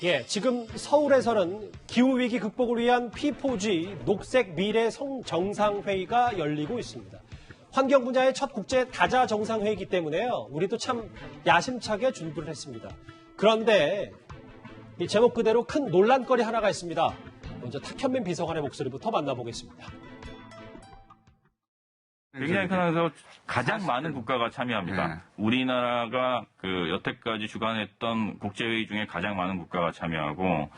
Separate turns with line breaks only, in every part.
예, 지금 서울에서는 기후위기 극복을 위한 P4G 녹색 미래 정상회의가 열리고 있습니다. 환경 분야의 첫 국제 다자 정상회의이기 때문에요. 우리도 참 야심차게 준비를 했습니다. 그런데 이 제목 그대로 큰 논란거리 하나가 있습니다. 먼저 탁현민 비서관의 목소리부터 만나보겠습니다.
굉장히 편해서 가장 많은 국가가 참여합니다.
네.
우리나라가 여태까지 주관했던 국제회의 중에 가장 많은 국가가 참여하고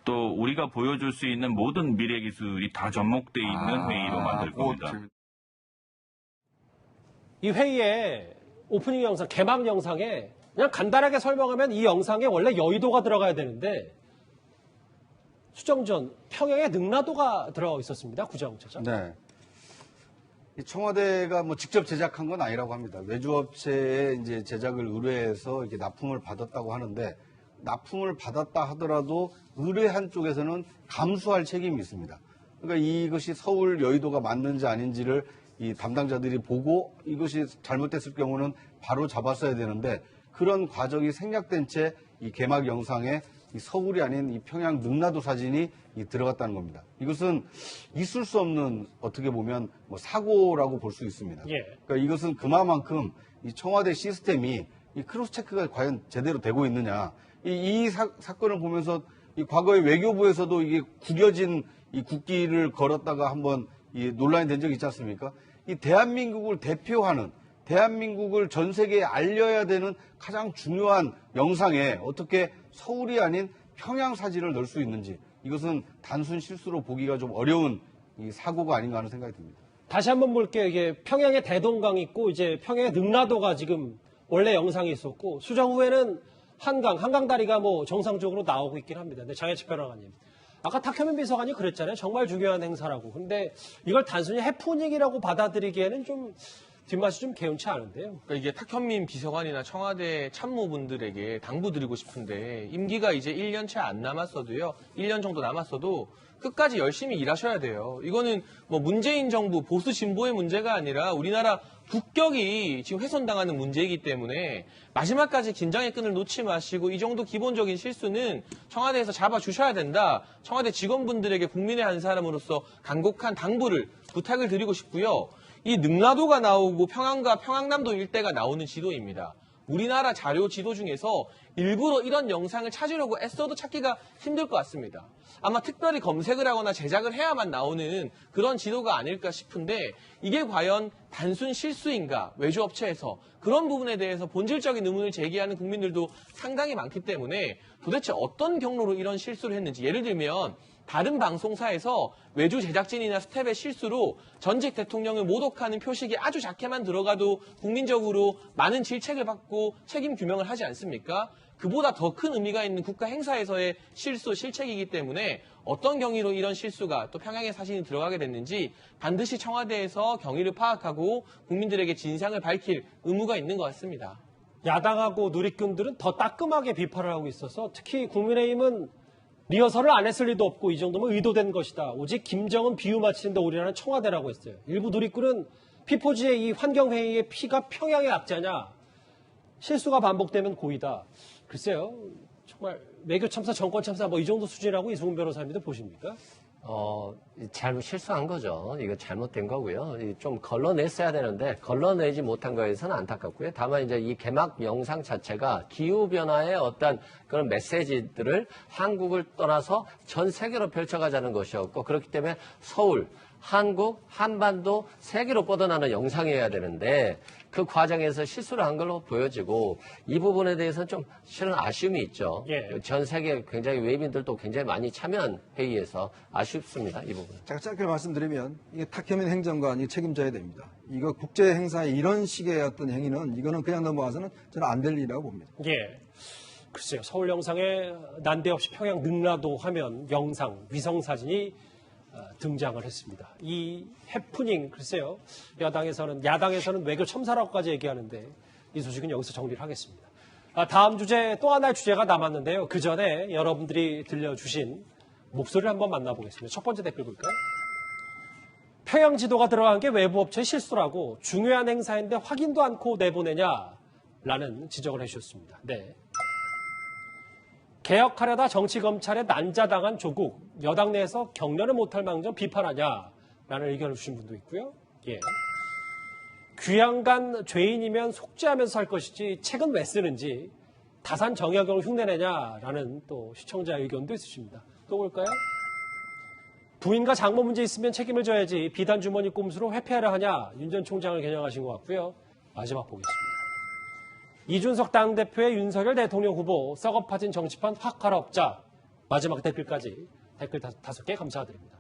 또 우리가 보여줄 수 있는 모든 미래 기술이 다 접목되어 있는 회의로 만들 겁니다.
이 회의의 오프닝 영상, 개막 영상에 그냥 간단하게 설명하면 이 영상에 원래 여의도가 들어가야 되는데 수정 전 평양에 능라도가 들어가 있었습니다. 구자공차장.
네. 이 청와대가 뭐 직접 제작한 건 아니라고 합니다. 외주업체에 이제 제작을 의뢰해서 이렇게 납품을 받았다고 하는데 납품을 받았다 하더라도 의뢰한 쪽에서는 감수할 책임이 있습니다. 그러니까 이것이 서울 여의도가 맞는지 아닌지를 이 담당자들이 보고 이것이 잘못됐을 경우는 바로 잡았어야 되는데 그런 과정이 생략된 채 이 개막 영상에 이 서울이 아닌 이 평양 능라도 사진이 들어갔다는 겁니다. 이것은 있을 수 없는 어떻게 보면 뭐 사고라고 볼 수 있습니다.
예.
그러니까 이것은 그만큼 이 청와대 시스템이 이 크로스 체크가 과연 제대로 되고 있느냐. 이 사건을 보면서 이 과거에 외교부에서도 이게 구겨진 이 국기를 걸었다가 한번 이 논란이 된 적이 있지 않습니까? 이 대한민국을 대표하는 대한민국을 전 세계에 알려야 되는 가장 중요한 영상에 어떻게 서울이 아닌 평양 사진을 넣을 수 있는지 이것은 단순 실수로 보기가 좀 어려운 이 사고가 아닌가 하는 생각이 듭니다.
다시 한번 볼게요. 이게 평양에 대동강 있고 이제 평양에 능라도가 지금 원래 영상이 있었고 수정 후에는 한강다리가 뭐 정상적으로 나오고 있긴 합니다. 근데 장혜철 평론가님. 아까 탁현민 비서관이 그랬잖아요. 정말 중요한 행사라고. 근데 이걸 단순히 해프닝이라고 받아들이기에는 좀 뒷맛이 좀 개운치 않은데요.
그러니까 이게 탁현민 비서관이나 청와대 참모분들에게 당부드리고 싶은데 임기가 이제 1년 채 안 남았어도요. 1년 정도 남았어도 끝까지 열심히 일하셔야 돼요. 이거는 뭐 문재인 정부 보수 진보의 문제가 아니라 우리나라 국격이 지금 훼손당하는 문제이기 때문에 마지막까지 긴장의 끈을 놓지 마시고 이 정도 기본적인 실수는 청와대에서 잡아주셔야 된다. 청와대 직원분들에게 국민의 한 사람으로서 간곡한 당부를 부탁을 드리고 싶고요. 이 능라도가 나오고 평양과 평양남도 일대가 나오는 지도입니다. 우리나라 자료 지도 중에서 일부러 이런 영상을 찾으려고 애써도 찾기가 힘들 것 같습니다. 아마 특별히 검색을 하거나 제작을 해야만 나오는 그런 지도가 아닐까 싶은데 이게 과연 단순 실수인가 외주업체에서 그런 부분에 대해서 본질적인 의문을 제기하는 국민들도 상당히 많기 때문에 도대체 어떤 경로로 이런 실수를 했는지 예를 들면 다른 방송사에서 외주 제작진이나 스텝의 실수로 전직 대통령을 모독하는 표식이 아주 작게만 들어가도 국민적으로 많은 질책을 받고 책임 규명을 하지 않습니까? 그보다 더 큰 의미가 있는 국가 행사에서의 실책이기 때문에 어떤 경위로 이런 실수가 또 평양의 사진이 들어가게 됐는지 반드시 청와대에서 경위를 파악하고 국민들에게 진상을 밝힐 의무가 있는 것 같습니다.
야당하고 누리꾼들은 더 따끔하게 비판을 하고 있어서 특히 국민의힘은 리허설을 안 했을 리도 없고 이 정도면 의도된 것이다. 오직 김정은 비유 맞추는데 올인하는 청와대라고 했어요. 일부 누리꾼은 P4G의 이 환경회의의 피가 평양의 악재냐. 실수가 반복되면 고의다. 글쎄요. 정말 외교 참사, 정권 참사 뭐 이 정도 수준이라고 이승훈 변호사님도 보십니까?
잘못 실수한 거죠. 이거 잘못된 거고요. 좀 걸러냈어야 되는데 걸러내지 못한 거에서는 안타깝고요. 다만 이제 이 개막 영상 자체가 기후변화의 어떤 그런 메시지들을 한국을 떠나서 전 세계로 펼쳐가자는 것이었고 그렇기 때문에 서울, 한국, 한반도, 세계로 뻗어나는 영상이어야 되는데 그 과정에서 실수를 한 걸로 보여지고 이 부분에 대해서는 좀 실은 아쉬움이 있죠.
예.
전 세계 굉장히 외빈들도 굉장히 많이 참여한 회의에서 아쉽습니다. 이 부분.
제가 짧게 말씀드리면 이게 탁현민 행정관이 책임져야 됩니다. 이거 국제 행사에 이런 식의 어떤 행위는 이거는 그냥 넘어가서는 저는 안 될 일이라고 봅니다.
예. 글쎄요. 서울 영상에 난데없이 평양 능라도 화면, 영상, 위성 사진이 등장을 했습니다. 이 해프닝, 글쎄요. 야당에서는 외교 첨사라고까지 얘기하는데 이 소식은 여기서 정리를 하겠습니다. 다음 주제 또 하나의 주제가 남았는데요. 그 전에 여러분들이 들려주신 목소리를 한번 만나보겠습니다. 첫 번째 댓글 볼까요? 평양 지도가 들어간 게 외부 업체의 실수라고 중요한 행사인데 확인도 않고 내보내냐라는 지적을 해주셨습니다. 네. 개혁하려다 정치검찰에 난자당한 조국, 여당 내에서 격려를 못할 망정 비판하냐라는 의견을 주신 분도 있고요. 예. 귀양간 죄인이면 속죄하면서 살 것이지 책은 왜 쓰는지 다산 정약용을 흉내내냐라는 또 시청자 의견도 있으십니다. 또 볼까요? 부인과 장모 문제 있으면 책임을 져야지 비단 주머니 꼼수로 회피하려 하냐 윤 전 총장을 겨냥하신 것 같고요. 마지막 보겠습니다. 이준석 당대표의 윤석열 대통령 후보 썩어파진 정치판 확 갈아엎자. 마지막 댓글까지 댓글 5개 감사드립니다.